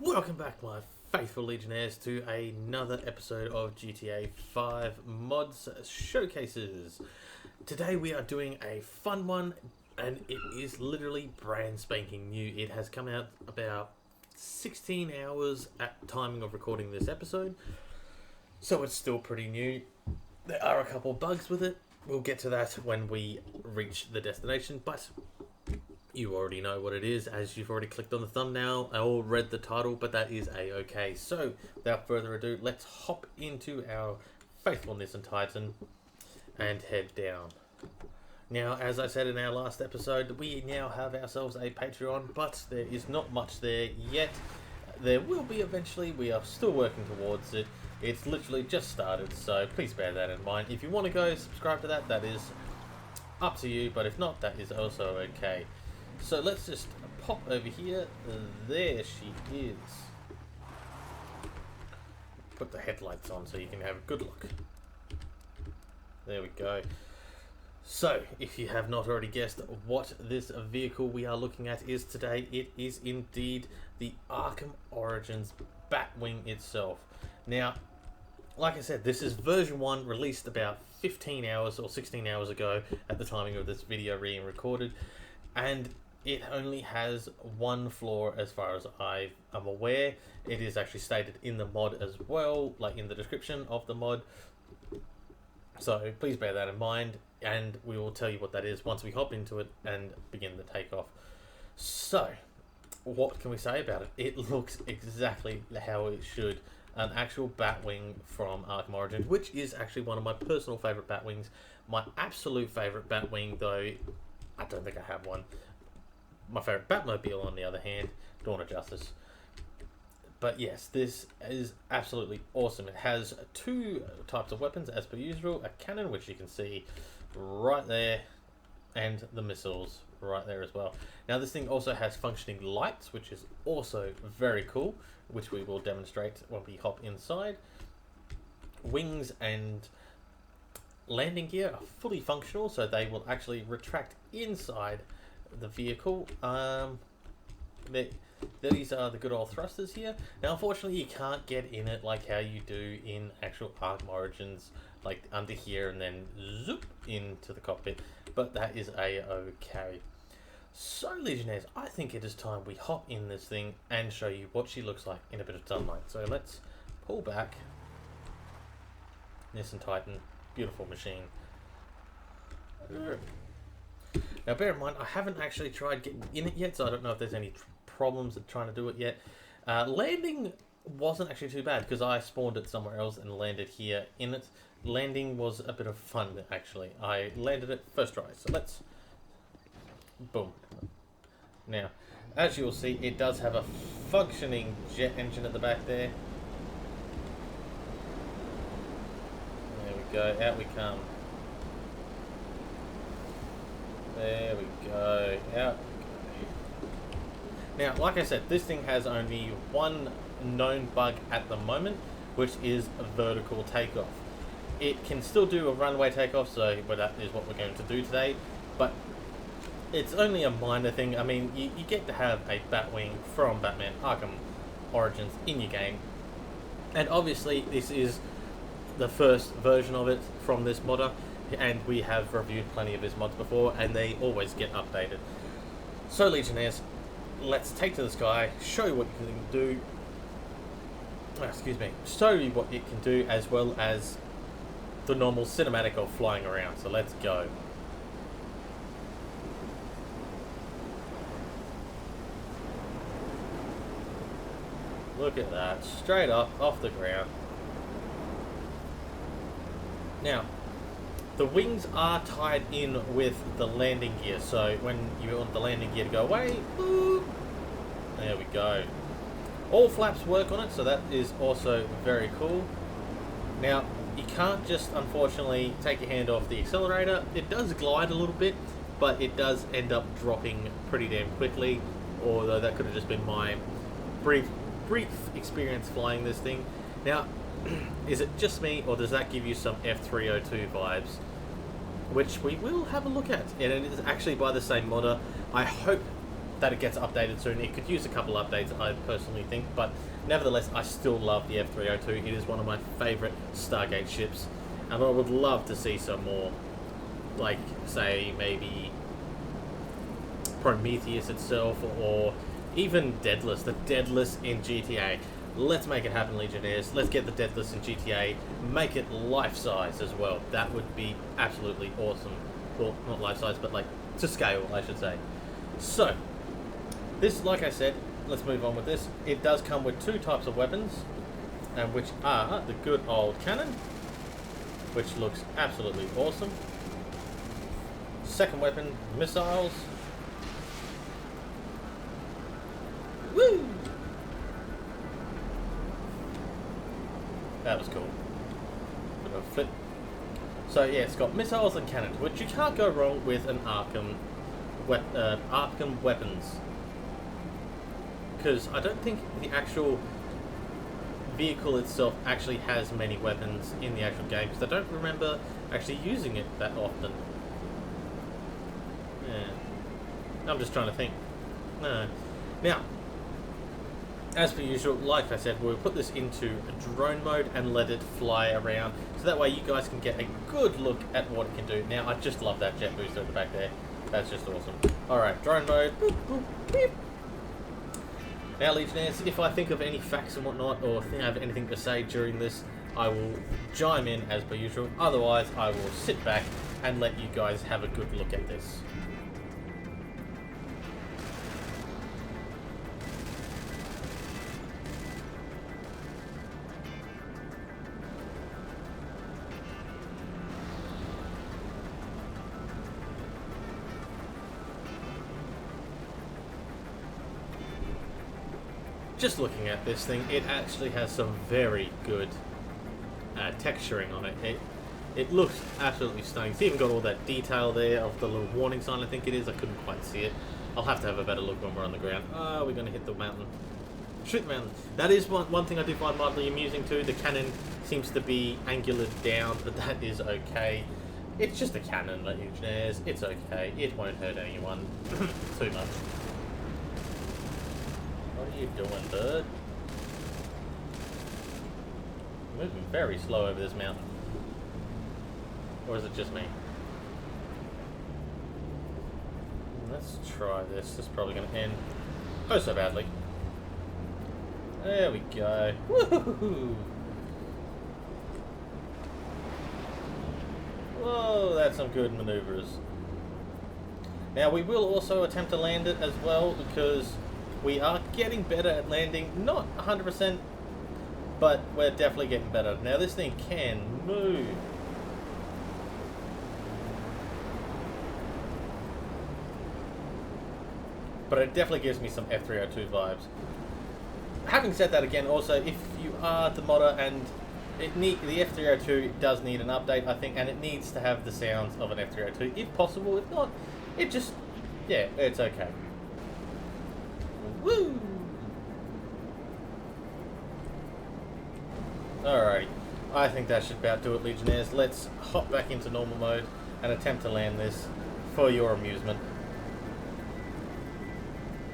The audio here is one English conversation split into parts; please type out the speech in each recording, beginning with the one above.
Welcome back, my faithful legionnaires, to another episode of GTA 5 Mods Showcases. Today we are doing a fun one, and it is literally brand spanking new. It has come out about 16 hours at timing of recording this episode, so it's still pretty new. There are a couple bugs with it. We'll get to that when we reach the destination, but you already know what it is, as you've already clicked on the thumbnail or read the title, but that is a-okay. So, without further ado, let's hop into our faithful Nissan Titan and head down. Now, as I said in our last episode, we now have ourselves a Patreon, but there is not much there yet. There will be eventually. We are still working towards it. It's literally just started, so please bear that in mind. If you want to go subscribe to that, that is up to you, but if not, that is also okay. So let's just pop over here. There she is. Put the headlights on so you can have a good look. There we go. So, if you have not already guessed what this vehicle we are looking at is today, it is indeed the Arkham Origins Batwing itself. Now, like I said, this is version 1, released about 15 hours or 16 hours ago at the timing of this video being recorded, and it only has one flaw as far as I am aware. It is actually stated in the mod as well, like in the description of the mod. So please bear that in mind, and we will tell you what that is once we hop into it and begin the takeoff. So, what can we say about it? It looks exactly how it should. An actual Batwing from Arkham Origins, which is actually one of my personal favourite Batwings. My absolute favourite Batwing, though, I don't think I have one. My favourite Batmobile, on the other hand, Dawn of Justice. But yes, this is absolutely awesome. It has two types of weapons, as per usual. A cannon, which you can see right there, and the missiles right there as well. Now, this thing also has functioning lights, which is also very cool, which we will demonstrate when we hop inside. Wings and landing gear are fully functional, so they will actually retract inside the vehicle. These are the good old thrusters here. Now, unfortunately, you can't get in it like how you do in actual Arkham Origins, like under here and then zoop into the cockpit, but that is a-okay. So, Legionnaires, I think it is time we hop in this thing and show you what she looks like in a bit of sunlight. So let's pull back. Nissan Titan, beautiful machine. Now, bear in mind, I haven't actually tried getting in it yet, so I don't know if there's any problems with trying to do it yet. Landing wasn't actually too bad, because I spawned it somewhere else and landed here in it. Landing was a bit of fun, actually. I landed it first try, so let's... boom. Now, as you will see, it does have a functioning jet engine at the back there. There we go, out we come. There we go, out we go. Now, like I said, this thing has only one known bug at the moment, which is a vertical takeoff. It can still do a runway takeoff, so that is what we're going to do today, but it's only a minor thing. I mean, you get to have a Batwing from Batman Arkham Origins in your game, and obviously this is the first version of it from this modder, and we have reviewed plenty of his mods before, and they always get updated. So, Legionnaires, let's take to the sky, show you what you can do. Excuse me. Show you what it can do, as well as the normal cinematic of flying around. So let's go. Look at that, straight up off the ground. Now, the wings are tied in with the landing gear, so when you want the landing gear to go away, boop, there we go. All flaps work on it, so that is also very cool. Now, you can't just, unfortunately, take your hand off the accelerator. It does glide a little bit, but it does end up dropping pretty damn quickly, although that could have just been my brief experience flying this thing. Now, is it just me, or does that give you some F302 vibes? Which we will have a look at, and it is actually by the same modder. I hope that it gets updated soon. It could use a couple updates, I personally think, but nevertheless, I still love the F-302. It is one of my favourite Stargate ships, and I would love to see some more, like, say, maybe Prometheus itself, or even Daedalus, the Daedalus in GTA. Let's make it happen, Legionnaires. Let's get the Daedalus in GTA, make it life-size as well. That would be absolutely awesome. Well, not life-size, but like to scale, I should say. So, this, like I said, let's move on with this. It does come with two types of weapons, which are the good old cannon, which looks absolutely awesome. Second weapon, missiles. Woo! That was cool. Bit of a flip. So yeah, it's got missiles and cannons, which you can't go wrong with an Arkham weapons. Because I don't think the actual vehicle itself actually has many weapons in the actual game, because I don't remember actually using it that often. Yeah. I'm just trying to think. No. Now, as per usual, like I said, we'll put this into drone mode and let it fly around, so that way you guys can get a good look at what it can do. Now, I just love that jet booster at the back there. That's just awesome. Alright, drone mode. Boop, boop, beep. Now, Legionnaires, if I think of any facts and whatnot, or think I have anything to say during this, I will chime in as per usual. Otherwise, I will sit back and let you guys have a good look at this. Just looking at this thing, it actually has some very good texturing on it. It looks absolutely stunning. It's even got all that detail there of the little warning sign, I think it is. I couldn't quite see it. I'll have to have a better look when we're on the ground. Oh, we're going to hit the mountain. Shoot the mountain. That is one thing I do find mildly amusing too. The cannon seems to be angular down, but that is okay. It's just a cannon, Legionnaires. It's okay. It won't hurt anyone too much. What are you doing, bird? Moving very slow over this mountain. Or is it just me? Let's try this. This is probably going to end oh so badly. There we go. Woohoo! Whoa, that's some good maneuvers. Now we will also attempt to land it as well, because we are getting better at landing. Not 100%, but we're definitely getting better. Now this thing can move. But it definitely gives me some F-302 vibes. Having said that, again, also, if you are the modder and the F-302 does need an update, I think, and it needs to have the sounds of an F-302, if possible. If not, it just, yeah, it's okay. Woo! Alrighty, I think that should about do it, Legionnaires. Let's hop back into normal mode and attempt to land this for your amusement.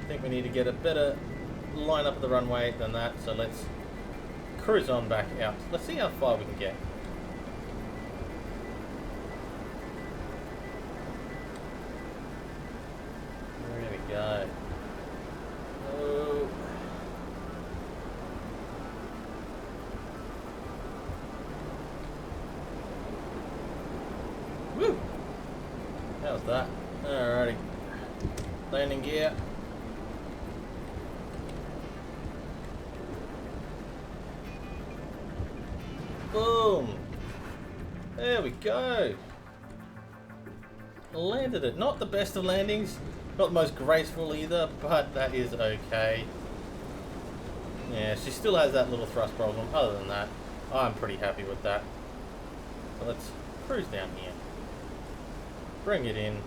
I think we need to get a better line up of the runway than that, so let's cruise on back out. Let's see how far we can get. There we go. Oh. Woo! How's that? Alrighty. Landing gear. Boom! There we go. Landed it. Not the best of landings, not the most graceful either, but that is okay. Yeah, she still has that little thrust problem. Other than that, I'm pretty happy with that. So let's cruise down here. Bring it in.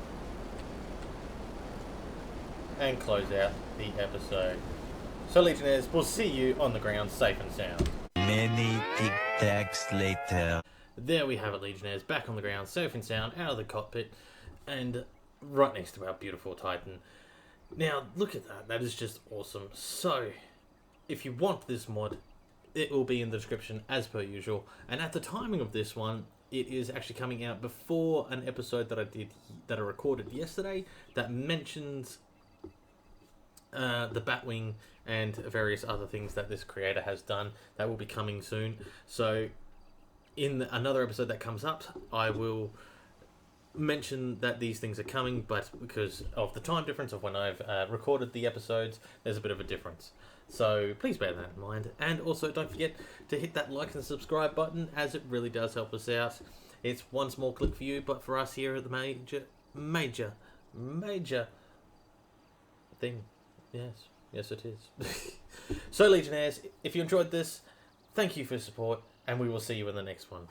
And close out the episode. So Legionnaires, we'll see you on the ground safe and sound. Many tic-tacs later. There we have it, Legionnaires, back on the ground, safe and sound, out of the cockpit, and right next to our beautiful Titan. Now, look at that. That is just awesome. So, if you want this mod, it will be in the description as per usual. And at the timing of this one, it is actually coming out before an episode that I recorded yesterday that mentions the Batwing and various other things that this creator has done that will be coming soon. So, in another episode that comes up, I will mention that these things are coming, but because of the time difference of when I've recorded the episodes, there's a bit of a difference. So please bear that in mind. And also don't forget to hit that like and subscribe button, as it really does help us out. It's one small click for you, but for us here at the major thing. Yes it is. So Legionnaires, if you enjoyed this, thank you for your support, and we will see you in the next one.